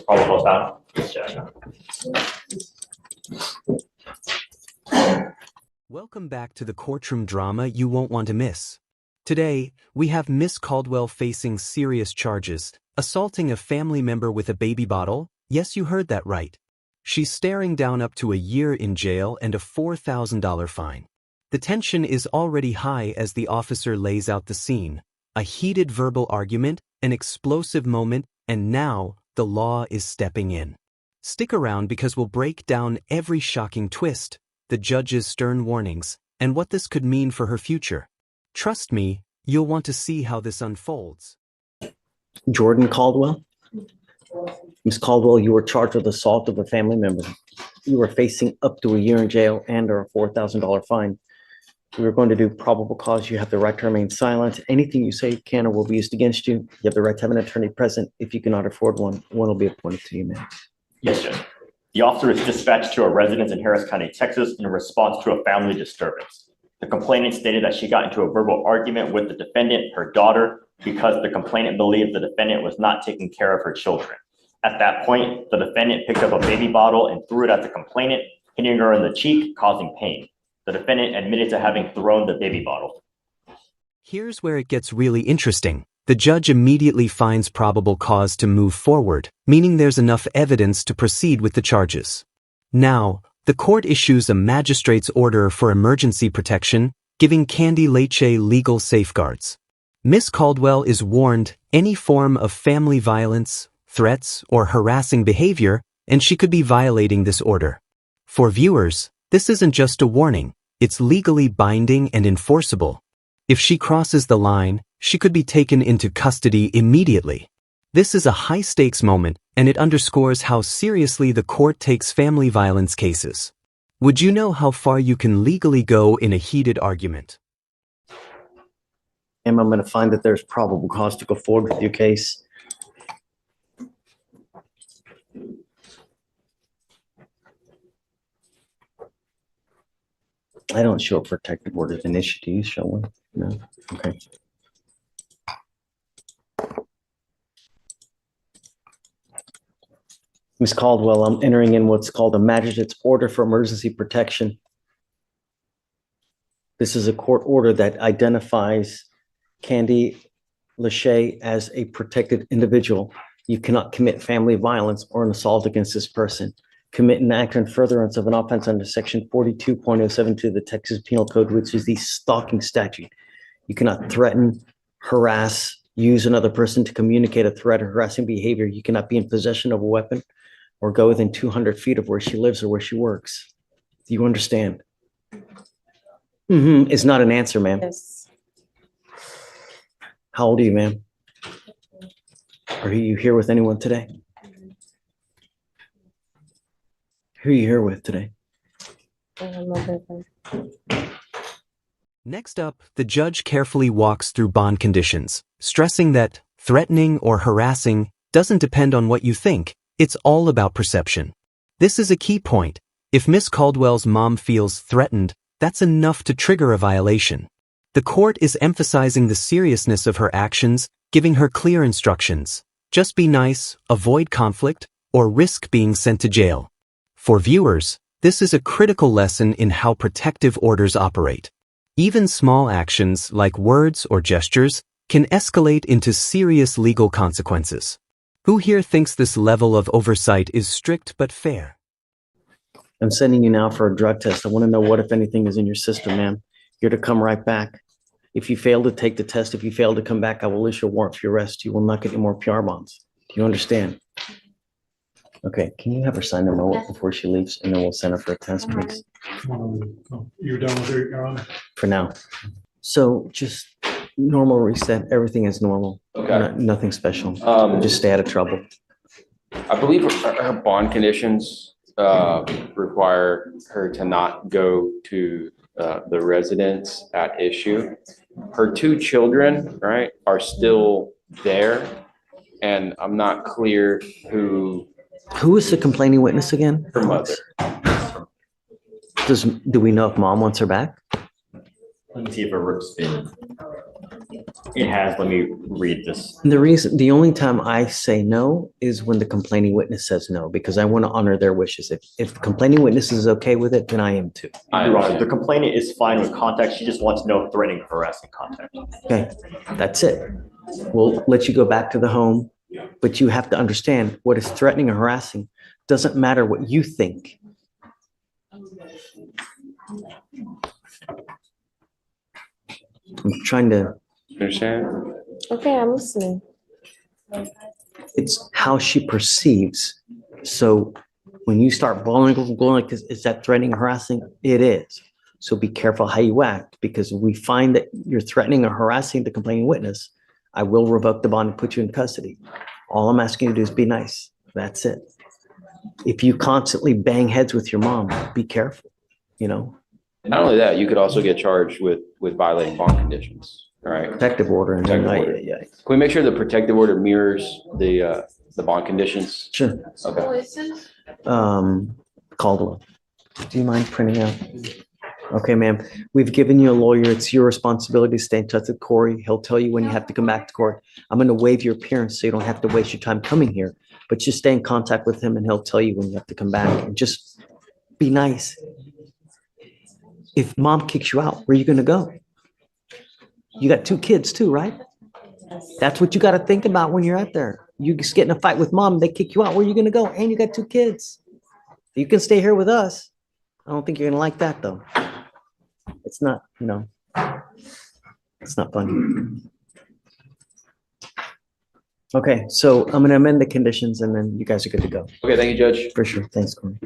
Probable found. Yes, Judge. Welcome back to the courtroom drama you won't want to miss. Today, we have Miss Caldwell facing serious charges, assaulting a family member with a baby bottle. Yes, you heard that right. She's staring down up to a year in jail and a $4,000 fine. The tension is already high as the officer lays out the scene. A heated verbal argument, an explosive moment, and now the law is stepping in. Stick around because we'll break down every shocking twist, the judge's stern warnings, and what this could mean for her future. Trust me, you'll want to see how this unfolds. Jordan Caldwell? Ms. Caldwell, you were charged with assault of a family member. You were facing up to a year in jail and or a $4,000 fine. We are going to do probable cause. You have the right to remain silent. Anything you say can or will be used against you. You have the right to have an attorney present. If you cannot afford one, one will be appointed to you, ma'am. Yes, Judge. The officer is dispatched to a residence in Harris County, Texas in response to a family disturbance. The complainant stated that she got into a verbal argument with the defendant, her daughter, because the complainant believed the defendant was not taking care of her children. At that point, the defendant picked up a baby bottle and threw it at the complainant, hitting her in the cheek, causing pain. The defendant admitted to having thrown the baby bottle. Here's where it gets really interesting. The judge immediately finds probable cause to move forward, meaning there's enough evidence to proceed with the charges. Now, the court issues a magistrate's order for emergency protection, giving Candy Leche legal safeguards. Miss Caldwell is warned any form of family violence, threats, or harassing behavior, and she could be violating this order. For viewers, this isn't just a warning, it's legally binding and enforceable. If she crosses the line, she could be taken into custody immediately. This is a high-stakes moment, and it underscores how seriously the court takes family violence cases. Would you know how far you can legally go in a heated argument? Ma'am, I'm going to find that there's probable cause to go forward with your case. I don't show a protective order of initiative. Do you show one? No? Okay. Ms. Caldwell, I'm entering in what's called a magistrate's order for emergency protection. This is a court order that identifies Candy Leche as a protected individual. You cannot commit family violence or an assault against this person. Commit an act in furtherance of an offense under section 42.072 of the Texas Penal Code, which is the stalking statute. You cannot threaten, harass, use another person to communicate a threat or harassing behavior. You cannot be in possession of a weapon or go within 200 feet of where she lives or where she works. Do you understand? It's not an answer, ma'am. Yes. How old are you, ma'am? Are you here with anyone today? Who are you here with today? My boyfriend. Next up, the judge carefully walks through bond conditions, stressing that threatening or harassing doesn't depend on what you think. It's all about perception. This is a key point. If Miss Caldwell's mom feels threatened, that's enough to trigger a violation. The court is emphasizing the seriousness of her actions, giving her clear instructions. Just be nice, avoid conflict, or risk being sent to jail. For viewers, this is a critical lesson in how protective orders operate. Even small actions like words or gestures can escalate into serious legal consequences. Who here thinks this level of oversight is strict but fair? I'm sending you now for a drug test. I want to know what, if anything, is in your system, ma'am. You're to come right back. If you fail to take the test, if you fail to come back, I will issue a warrant for your arrest. You will not get any more PR bonds. Do you understand? Okay, can you have her sign the note before she leaves, and then we'll send her for a test, please? You're done with it, Your Honor? For now. So just normal reset. Everything is normal. Okay. Nothing special. Just stay out of trouble. I believe her bond conditions require her to not go to the residence at issue. Her two children, right, are still there, and I'm not clear who is the complaining witness again? her mother. Do we know if mom wants her back? Let me see if it works in. It has, let me read this. And the only time I say no is when the complaining witness says no, because I want to honor their wishes. If the complaining witness is okay with it, then I am too. I Your Honor, the understand. complainant is fine with contact. She just wants no threatening, harassing contact. Okay, that's it. We'll let you go back to the home, but you have to understand what is threatening or harassing. Doesn't matter what you think. I'm trying to, Understand? Okay, I'm listening. it's how she perceives. So when you start going like this, is that threatening or harassing? It is. So be careful how you act, because if we find that you're threatening or harassing the complaining witness, I will revoke the bond and put you in custody. All I'm asking you to do is be nice. That's it. If you constantly bang heads with your mom, be careful, you know, Not only that, you could also get charged with violating bond conditions, all right? protective order. And then, Protective order. yeah, Can we make sure the protective order mirrors the bond conditions? sure. Okay. Caldwell, do you mind printing out? Okay, ma'am. We've given you a lawyer. It's your responsibility to stay in touch with Corey. He'll tell you when you have to come back to court. I'm going to waive your appearance so you don't have to waste your time coming here, but just stay in contact with him and he'll tell you when you have to come back, and just be nice. If mom kicks you out, where are you going to go? You got 2 kids too, right? That's what you got to think about when you're out there. You just get in a fight with mom, they kick you out. Where are you going to go? And you got 2 kids. You can stay here with us. I don't think you're going to like that though. It's not, it's not funny. Okay, so I'm going to amend the conditions and then you guys are good to go. Okay, thank you, Judge. For sure. Thanks, Corey.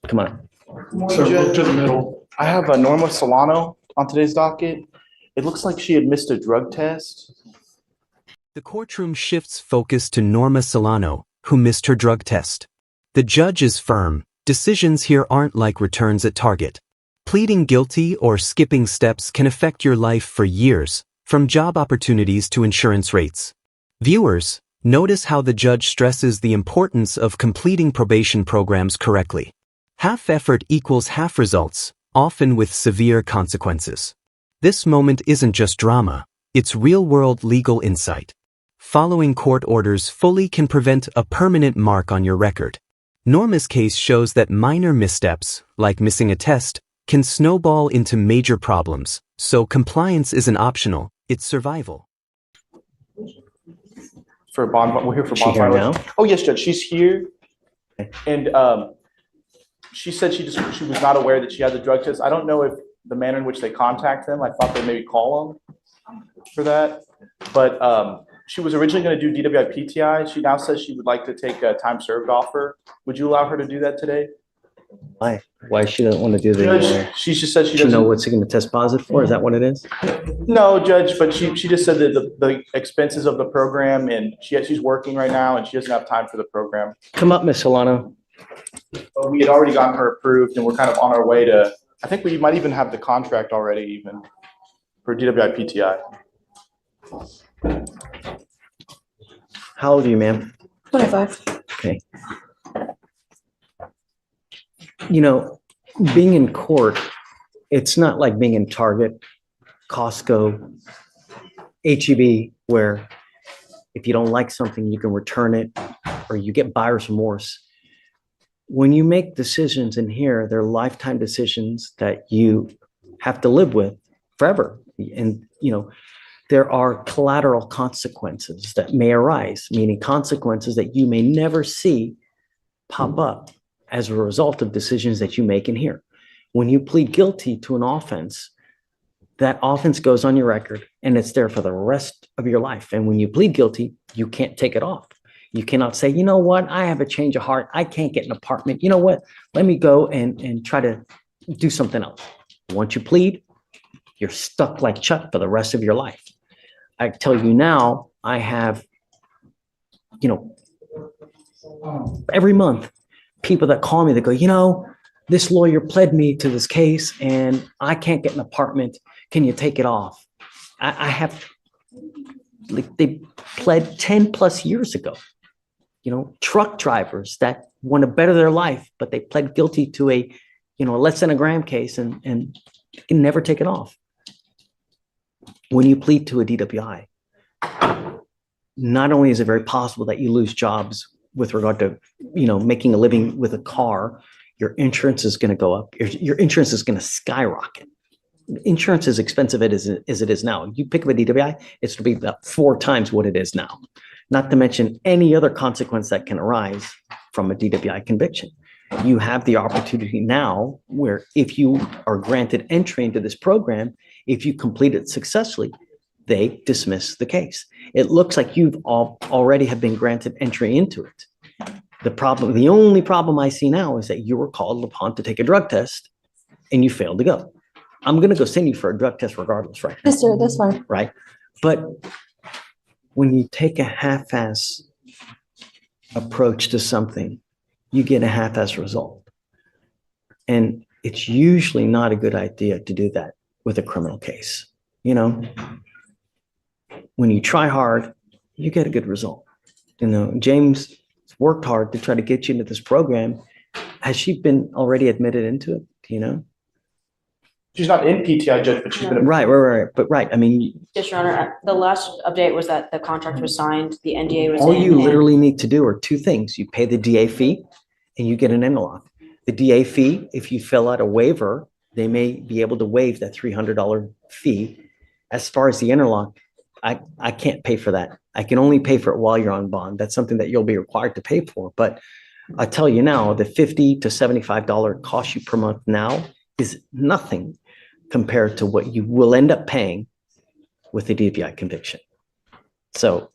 Come on. So go to the middle. I have a Norma Solano on today's docket. It looks like she had missed a drug test. The courtroom shifts focus to Norma Solano, who missed her drug test. The judge is firm. Decisions here aren't like returns at Target. Pleading guilty or skipping steps can affect your life for years, from job opportunities to insurance rates. Viewers, notice how the judge stresses the importance of completing probation programs correctly. Half effort equals half results, often with severe consequences. This moment isn't just drama, it's real-world legal insight. Following court orders fully can prevent a permanent mark on your record. Norma's case shows that minor missteps, like missing a test, can snowball into major problems, so compliance isn't optional, it's survival. For bond, we're here for Is she bond here violation. now? Oh, yes, Judge, she's here. Okay. And she said she was not aware that she had the drug test. I don't know if the manner in which they contact them, I thought they maybe call them for that. But she was originally going to do DWI PTI. She now says she would like to take a time served offer. Would you allow her to do that today? Why? Why she doesn't want to do the, Judge, she just said she she know doesn't. what's going to test positive for? Is that what it is? No, Judge, but she just said that the expenses of the program, and she's working right now and she doesn't have time for the program. Come up, Miss Solano. But we had already gotten her approved and we're kind of on our way to, I think we might even have the contract already even for DWI PTI. How old are you, ma'am? 25. Okay. You know, being in court, it's not like being in Target, Costco, HEB, where if you don't like something, you can return it or you get buyer's remorse. When you make decisions in here, they're lifetime decisions that you have to live with forever. And, you know, there are collateral consequences that may arise, meaning consequences that you may never see pop up as a result of decisions that you make in here. When you plead guilty to an offense, that offense goes on your record and it's there for the rest of your life. And when you plead guilty, you can't take it off. You cannot say, you know what, I have a change of heart. I can't get an apartment. You know what, let me go and try to do something else. Once you plead, you're stuck like Chuck for the rest of your life. I tell you now, I have, you know, every month, people that call me, they go, you know, this lawyer pled me to this case and I can't get an apartment. Can you take it off? I have, like, they pled 10 plus years ago. You know, truck drivers that want to better their life, but they pled guilty to a a less than a gram case and you can never take it off. When you plead to a DWI, not only is it very possible that you lose jobs with regard to, making a living with a car, your insurance is going to go up. Your insurance is going to skyrocket. Insurance is expensive as it is now. You pick up a DWI, it's going to be about 4 times what it is now. Not to mention any other consequence that can arise from a DWI conviction. You have the opportunity now where if you are granted entry into this program, if you complete it successfully, they dismiss the case. It looks like you've already have been granted entry into it. The only problem I see now is that you were called upon to take a drug test and you failed to go. I'm going to go send you for a drug test regardless, right? Yes, sir, that's fine. Right? But when you take a half-ass approach to something, you get a half-ass result. And it's usually not a good idea to do that with a criminal case. When you try hard, you get a good result. James worked hard to try to get you into this program. Has she been already admitted into it? Do you know? She's not in PTI, Judge, but she's been. Right. But I mean, Yes, Your Honor, the last update was that the contract was signed, the NDA was in. all you and- literally need to do are 2 things. You pay the DA fee and you get an interlock. The DA fee, if you fill out a waiver, they may be able to waive that $300 fee. As far as the interlock, I can't pay for that. I can only pay for it while you're on bond. That's something that you'll be required to pay for. But I tell you now, the $50 to $75 cost you per month now is nothing compared to what you will end up paying with the DWI conviction. So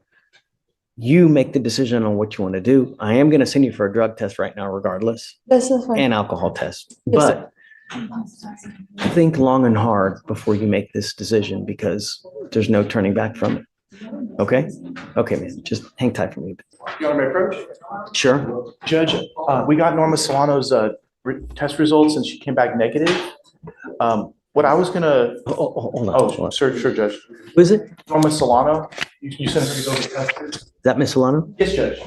you make the decision on what you want to do. I am going to send you for a drug test right now, regardless, Yes, that's fine. and alcohol test. Yes, But think long and hard before you make this decision because there's no turning back from it. Okay? Okay, man. Just hang tight for me. You want to approach? Sure. Judge, we got Norma Solano's test results and she came back negative. What I was gonna, Hold on. Hold on. sure, Judge. Who is it? Norma Solano, you sent her to go get tested? Is that Miss Solano? Yes, Judge.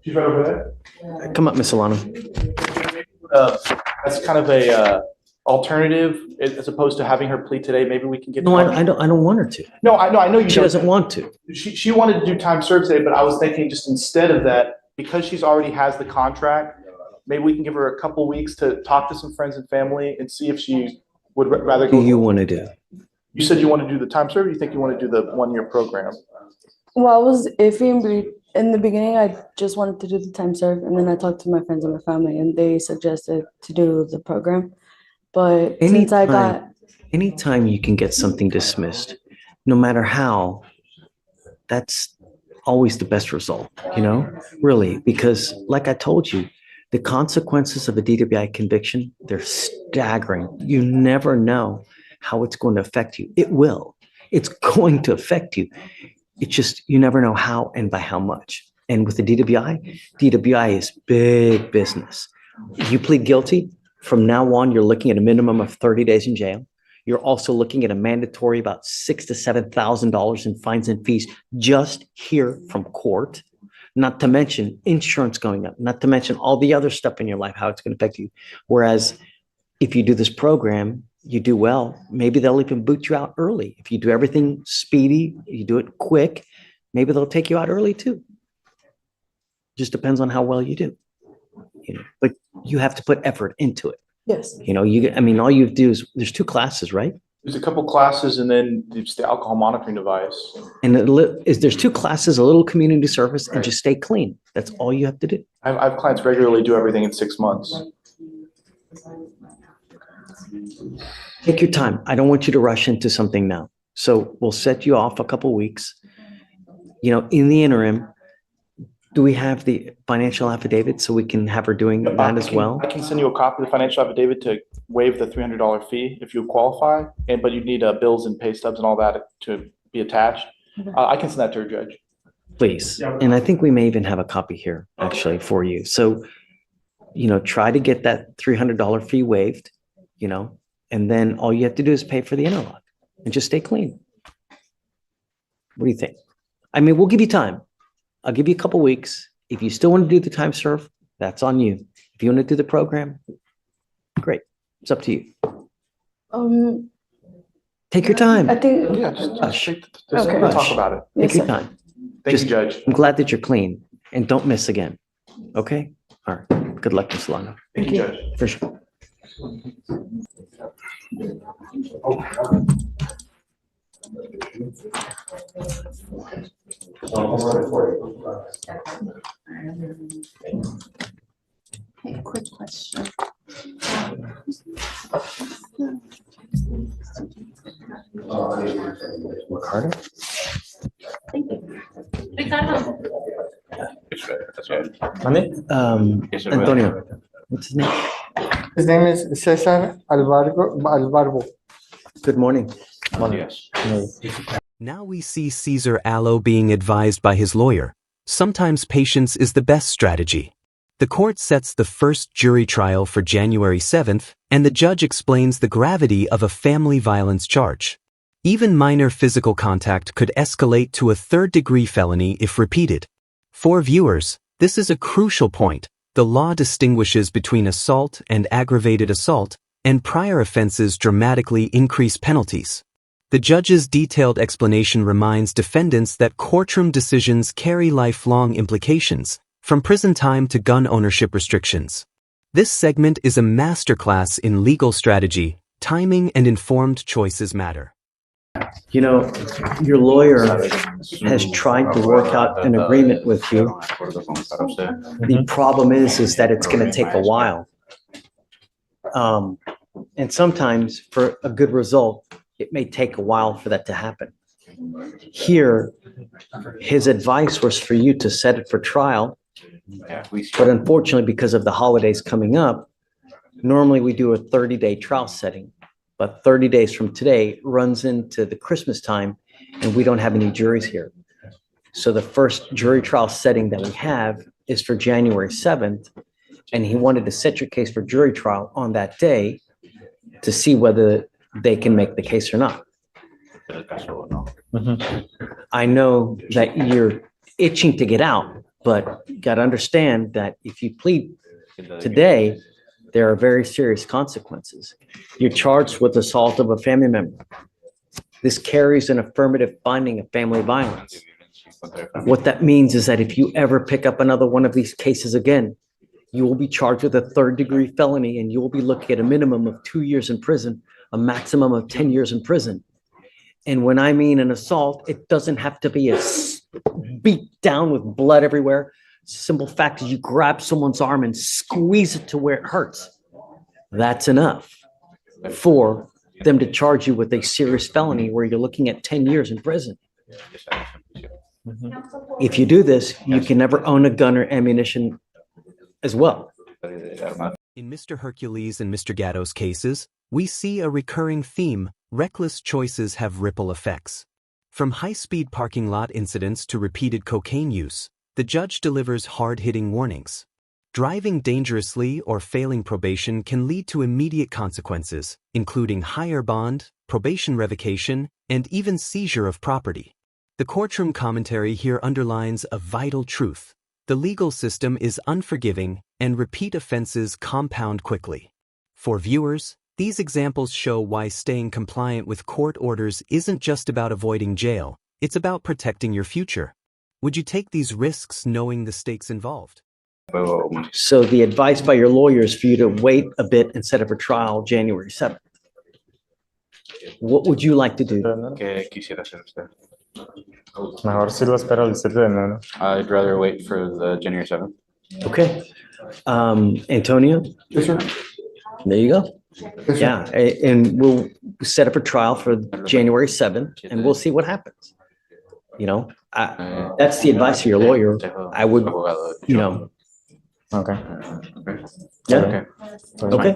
She's right over there. Come up, Miss Solano. That's kind of a alternative as opposed to having her plead today. Maybe we can get. No, I don't want her to. No, I know you. She don't. doesn't want to. She wanted to do time served today, but I was thinking just instead of that, because she's already has the contract, maybe we can give her a couple weeks to talk to some friends and family and see if she would rather What go. do you want to do? You said you want to do the time served, or you think you want to do the 1-year program? Well, I was iffy in the beginning. I just wanted to do the time serve, and then I talked to my friends and my family, and they suggested to do the program. But since I got Anytime you can get something dismissed, no matter how, that's always the best result, really, because like I told you, the consequences of a DWI conviction, they're staggering. You never know how it's going to affect you. It will. It's going to affect you. It's just, you never know how and by how much. And with the DWI is big business. You plead guilty, from now on, you're looking at a minimum of 30 days in jail. You're also looking at a mandatory about $6,000 to $7,000 in fines and fees just here from court. Not to mention insurance going up, not to mention all the other stuff in your life, how it's going to affect you. Whereas if you do this program, you do well, maybe they'll even boot you out early. If you do everything speedy, you do it quick, maybe they'll take you out early too. Just depends on how well you do. But you have to put effort into it. yes, All you do is, there's 2 classes, right? There's a couple classes and then it's the alcohol monitoring device. And there's 2 classes, a little community service, and just stay clean. That's all you have to do. I have clients regularly do everything in 6 months. Take your time. I don't want you to rush into something now. So we'll set you off a couple weeks. In the interim, do we have the financial affidavit so we can have her doing that as well? I can send you a copy of the financial affidavit to waive the $300 fee if you qualify, but you'd need bills and pay stubs and all that to be attached. I can send that to her, Judge. Please. And I think we may even have a copy here actually for you. So, try to get that $300 fee waived, and then all you have to do is pay for the interlock and just stay clean. What do you think? We'll give you time. I'll give you a couple weeks. If you still want to do the time serve, that's on you. If you want to do the program, great. It's up to you. Um, Take your time. I think, Yeah, just Hush. Okay. talk about it. yes, Take your sir. time. Thank you, Judge. I'm glad that you're clean and don't miss again. Okay? All right. Good luck, Ms. Solano. Thank you, Judge. For sure. Hey, quick question. Ricardo? Antonio, what's his name? His name is Cesar Alvaro. Good morning. Yes. Now we see Cesar Allo being advised by his lawyer. Sometimes patience is the best strategy. The court sets the first jury trial for January 7th, and the judge explains the gravity of a family violence charge. Even minor physical contact could escalate to a third-degree felony if repeated. For viewers, this is a crucial point. The law distinguishes between assault and aggravated assault, and prior offenses dramatically increase penalties. The judge's detailed explanation reminds defendants that courtroom decisions carry lifelong implications, from prison time to gun ownership restrictions. This segment is a masterclass in legal strategy. Timing and informed choices matter. You know, your lawyer has tried to work out an agreement with you. The problem is that it's going to take a while. And sometimes for a good result, it may take a while for that to happen. Here, his advice was for you to set it for trial. But unfortunately, because of the holidays coming up, normally we do a 30-day trial setting. But 30 days from today runs into the Christmas time, and we don't have any juries here. So the first jury trial setting that we have is for January 7th, and he wanted to set your case for jury trial on that day to see whether they can make the case or not. I know that you're itching to get out, but you got to understand that if you plead today, there are very serious consequences. You're charged with assault of a family member. This carries an affirmative finding of family violence. What that means is that if you ever pick up another one of these cases again, you will be charged with a third-degree felony, and you will be looking at a minimum of 2 years in prison, a maximum of 10 years in prison. And when I mean an assault, it doesn't have to be a beat down with blood everywhere. Simple fact is you grab someone's arm and squeeze it to where it hurts. That's enough for them to charge you with a serious felony where you're looking at 10 years in prison. If you do this, you can never own a gun or ammunition as well. In Mr. Hercules and Mr. Gatto's cases, we see a recurring theme: reckless choices have ripple effects. From high-speed parking lot incidents to repeated cocaine use, the judge delivers hard-hitting warnings. Driving dangerously or failing probation can lead to immediate consequences, including higher bond, probation revocation, and even seizure of property. The courtroom commentary here underlines a vital truth. The legal system is unforgiving, and repeat offenses compound quickly. For viewers, these examples show why staying compliant with court orders isn't just about avoiding jail, it's about protecting your future. Would you take these risks knowing the stakes involved? So the advice by your lawyer is for you to wait a bit and set up a trial January 7th. What would you like to do? Mejor si lo espero el 7 de enero. I'd rather wait for the January 7th. Okay. Antonio? Yes, sir. There you go. Yes, sir. Yeah, and we'll set up a trial for January 7th, and we'll see what happens. You know, that's the advice of your lawyer. I would, you know. Okay. Yeah. Okay.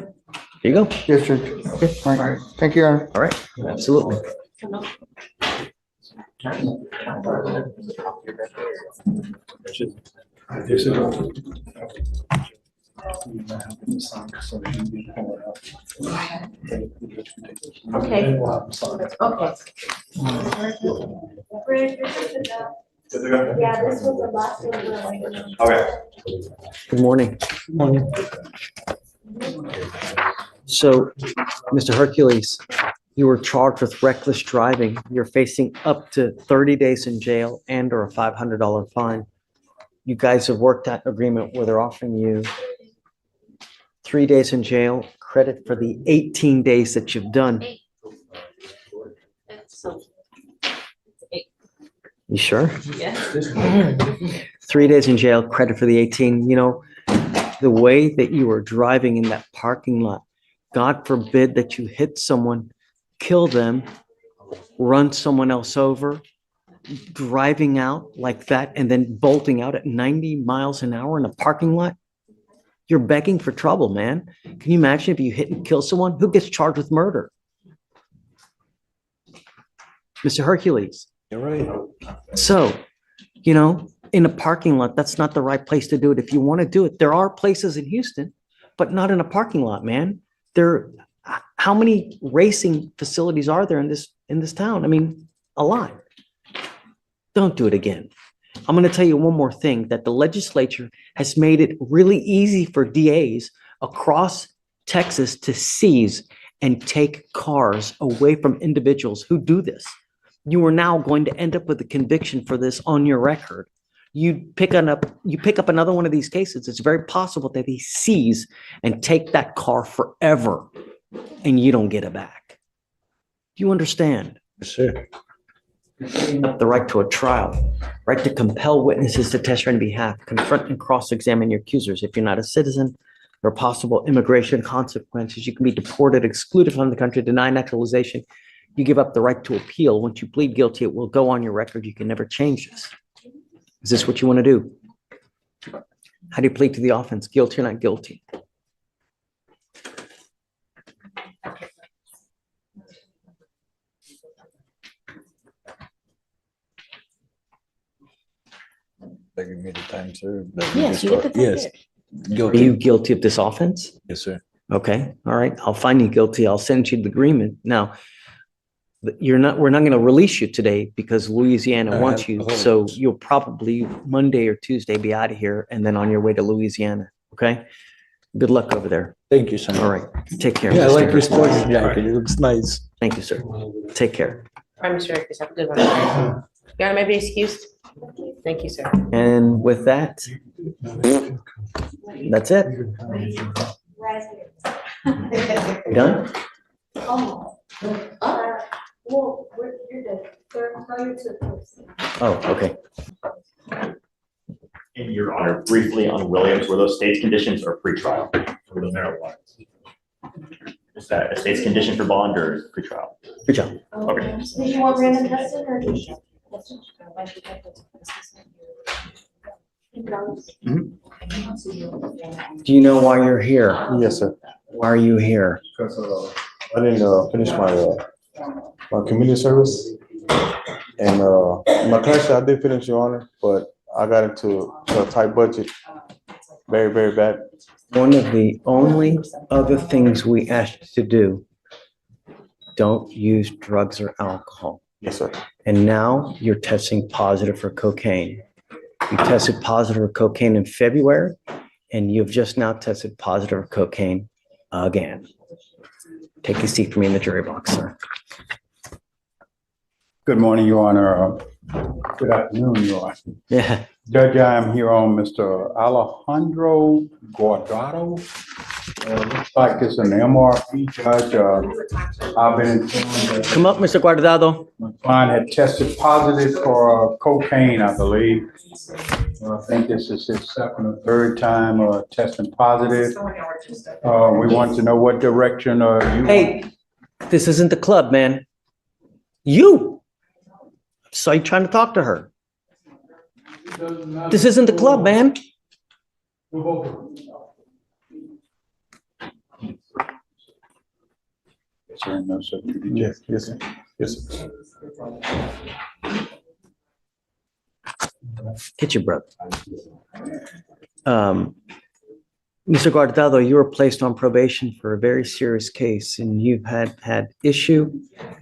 Here you go. Yes, sir. Okay. All right. Thank you, Your Honor. All right. Absolutely. Okay. Okay. Yeah, this was the last one. Okay. Good morning. So, Mr. Hercules, you were charged with reckless driving. You're facing up to 30 days in jail and or a $500 fine. You guys have worked out an agreement where they're offering you 3 days in jail, credit for the 18 days that you've done. You sure? Yeah. 3 days in jail, credit for the 18. You know, the way that you were driving in that parking lot, God forbid that you hit someone, kill them, run someone else over, driving out like that and then bolting out at 90 miles an hour in a parking lot. You're begging for trouble, man. Can you imagine if you hit and kill someone? Who gets charged with murder? Mr. Hercules. You're right. So, you know, in a parking lot, that's not the right place to do it. If you want to do it, there are places in Houston, but not in a parking lot, man. How many racing facilities are there in this town? I mean, a lot. Don't do it again. I'm going to tell you one more thing, that the legislature has made it really easy for DAs across Texas to seize and take cars away from individuals who do this. You are now going to end up with a conviction for this on your record. You pick up another one of these cases, it's very possible that he seize and take that car forever and you don't get it back. You understand? Yes, sir. The right to a trial, right to compel witnesses to testify on behalf, confront and cross-examine your accusers. If you're not a citizen, there are possible immigration consequences. You can be deported, excluded from the country, denied naturalization. You give up the right to appeal. Once you plead guilty, it will go on your record. You can never change this. Is this what you want to do? How do you plead to the offense? Guilty or not guilty? They give me the time served. Yes, you get the time Yes. served. Are Guilty. you guilty of this offense? Yes, sir. Okay, all right. I'll find you guilty. I'll send you the agreement. Now, we're not going to release you today because Louisiana wants you. So you'll probably Monday or Tuesday be out of here and then on your way to Louisiana. Okay? Good luck over there. Thank you, sir. All right. Take care. Yeah, I like Mr. your sports jacket. It looks nice. Thank you, sir. Take care. All right, Mr. Hernandez, have a good one. Your Honor, may I be excused? Thank you, sir. And with that, that's it. You done? Oh, okay. In your honor, briefly on Williams, were those state's conditions or pretrial for the marijuana? Is that a state's condition for bond or is it pretrial? Good job. Okay. Did you want random testing or did you? Do you know why you're here? Yes, sir. Why are you here? Because I didn't finish my community service. And my class, I did finish, Your Honor, but I got into a tight budget. Very, very bad. One of the only other things we asked you to do, don't use drugs or alcohol. Yes, sir. And now you're testing positive for cocaine. You tested positive for cocaine in February, and you've just now tested positive for cocaine again. Take a seat for me in the jury box, sir. Good morning, Your Honor. Good afternoon, Your Honor. Yeah. Judge, I am here on Mr. Alejandro Guardado. Looks like it's an MRP judge. I've been informed that Come up, Mr. Guardado. my client had tested positive for cocaine, I believe. I think this is his second or third time testing positive. We want to know what direction you. Hey, this isn't the club, man. You. So you trying to talk to her. This isn't the club, man. Sir, no, sir. Yes, yes, sir. Yes, sir. Get your brother. Mr. Guardado, you were placed on probation for a very serious case, and you've had issue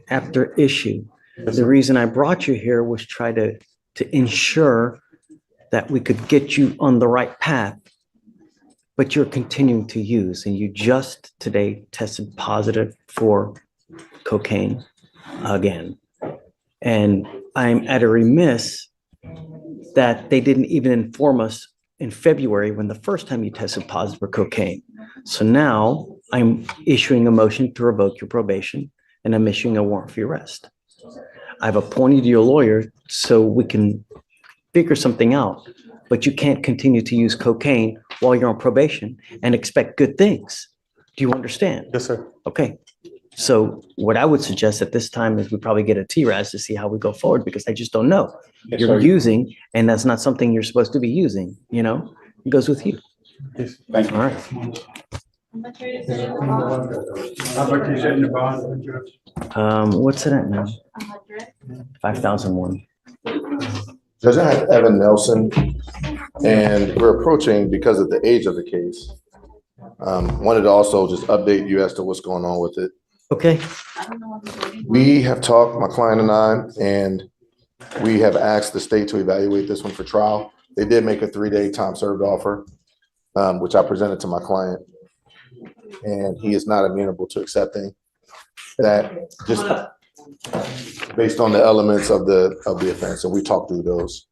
after issue. The reason I brought you here was try to ensure that we could get you on the right path. but you're continuing to use, and you just today tested positive for cocaine again. And I'm at a remiss that they didn't even inform us in February when the first time you tested positive for cocaine. So now I'm issuing a motion to revoke your probation, and I'm issuing a warrant for your arrest. I've appointed you a lawyer so we can figure something out, but you can't continue to use cocaine while you're on probation and expect good things. Do you understand? Yes, sir. Okay. So what I would suggest at this time is we probably get a TRAS to see how we go forward, because I just don't know. Yes, You're sir. using, and that's not something you're supposed to be using, you know? It goes with you. Yes, thank you. All right. How much you said in the bond, Judge? What's it at now? 5,001. Judge, I have Evan Nelson, and we're approaching because of the age of the case. Wanted to also just update you as to what's going on with it. Okay. We have talked, my client and I, and we have asked the state to evaluate this one for trial. They did make a 3-day time served offer, which I presented to my client, and he is not amenable to accepting that, just based on the elements of the offense, and we talked through those.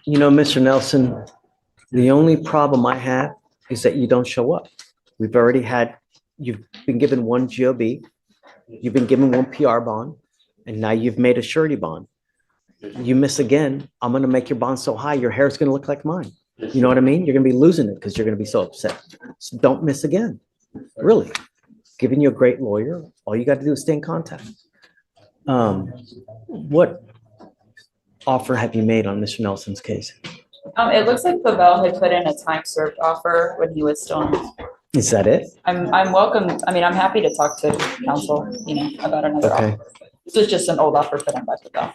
You know, Mr. Nelson, the only problem I have is that you don't show up. We've already had, you've been given one GOB, you've been given one PR bond, and now you've made a surety bond. You miss again, I'm gonna make your bond so high, your hair's gonna look like mine. You know what I mean? You're gonna be losing it because you're gonna be so upset. So don't miss again, really. Giving you a great lawyer, all you gotta do is stay in contact. What offer have you made on Mr. Nelson's case? It looks like Pavel had put in a time served offer when he was still on. Is that it? I'm welcome. I mean, I'm happy to talk to counsel, about another Okay. offer. This is just an old offer put in by Pavel.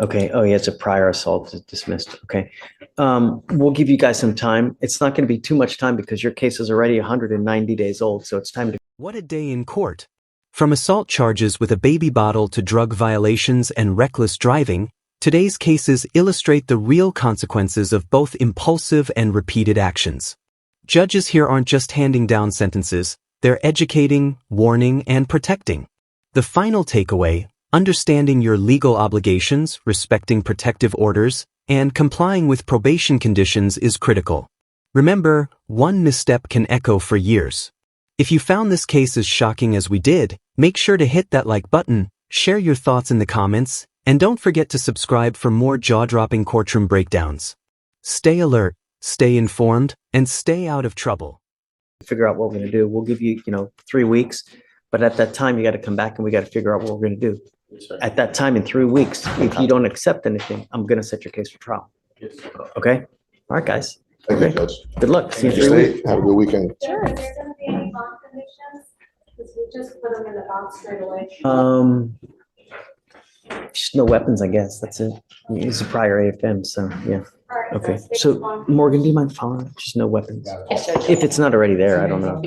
Okay, oh yeah, it's a prior assault dismissed, okay. We'll give you guys some time. It's not gonna be too much time because your case is already 190 days old, so it's time to. What a day in court. From assault charges with a baby bottle to drug violations and reckless driving, today's cases illustrate the real consequences of both impulsive and repeated actions. Judges here aren't just handing down sentences, they're educating, warning, and protecting. The final takeaway: understanding your legal obligations, respecting protective orders, and complying with probation conditions is critical. Remember, one misstep can echo for years. If you found this case as shocking as we did, make sure to hit that like button, share your thoughts in the comments, and don't forget to subscribe for more jaw-dropping courtroom breakdowns. Stay alert, stay informed, and stay out of trouble. Figure out what we're gonna do. We'll give you, 3 weeks, but at that time, you gotta come back and we gotta figure out what we're gonna do. At that time, in 3 weeks, if you don't accept anything, I'm gonna set your case for trial. Okay? All right, guys. Thank you, Judge. Good luck. See you in Stay 3 weeks. safe. Have a good weekend. Sure. Is there gonna be any bond conditions? Because we just put them in the box straight away. Just no weapons, I guess. That's it. It's a prior AFM, so yeah. All right, Okay. that's So Morgan, do you mind following? Just no weapons. Yes, Judge. If it's not already there, I don't know.